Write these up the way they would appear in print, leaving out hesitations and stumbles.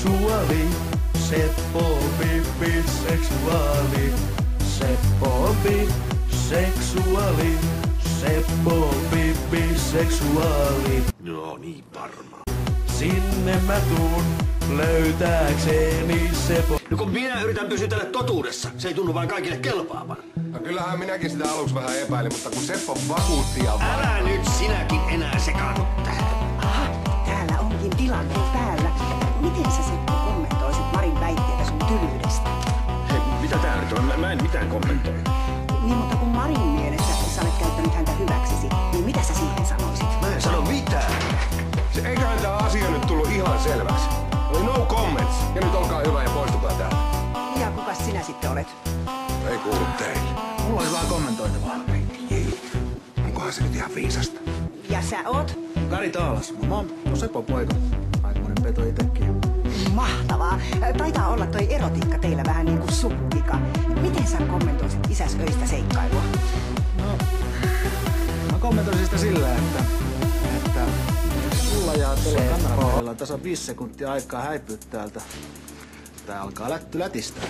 seksuaali. Seppo biseksuaali. Seppo biseksuaali. Seppo biseksuaali. Joo, niin varmaan. Sinne mä tuun löytääkseni Seppo. No kun minä yritän pysytellä totuudessa, se ei tunnu vaan kaikille kelpaavan. No kyllähän minäkin sitä aluksi vähän epäilin, mutta kun Seppo vakuutti ja... Älä nyt sinäkin enää sekaannu tähän. Aha, täällä onkin tilanne päällä. Miten sä Seppo kommentoisit Marin väitteitä sun tylyydestä? Hei, mitä tää nyt on? Mä en mitään kommentoi. Niin, mutta kun Marin mielestä sä olet käyttänyt häntä hyväksesi, niin mitä sä siihen sanoisit? Mä en sano mitään. Eiköhän tää asia nyt tullut ihan selväksi. Oli no comments. Ja nyt olkaa hyvä ja poistukaa täältä. Ja kukas sinä sitten olet? Ei kuulu teille. Mulla olisi vaan kommentoitavaa. Ei. Onkohan se nyt ihan viisasta? Ja sä oot? Kari Taalas. Mä oon Seppo poika. Aikamoinen peto itekin. Mahtavaa. Taitaa olla toi erotiikka teillä vähän niin kuin suppika. Miten sä kommentoisit isäs öistä seikkailua? No, mä kommentoisin sitä sillä, että sulla ja tuolla kamerapäivillä on tasan 5 sekuntia aikaa häipyä täältä. Tää alkaa lätistä.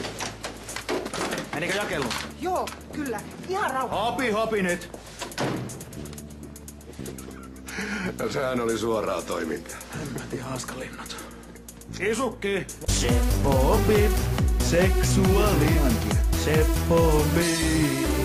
Menikö jakelu? Joo, kyllä. Ihan rauha. Hopi nyt. No sehän oli suoraa toimintaa. Hemmetin haaskalinnat. Isukki. Seppo biseksuaali. Seppo biseksuaali.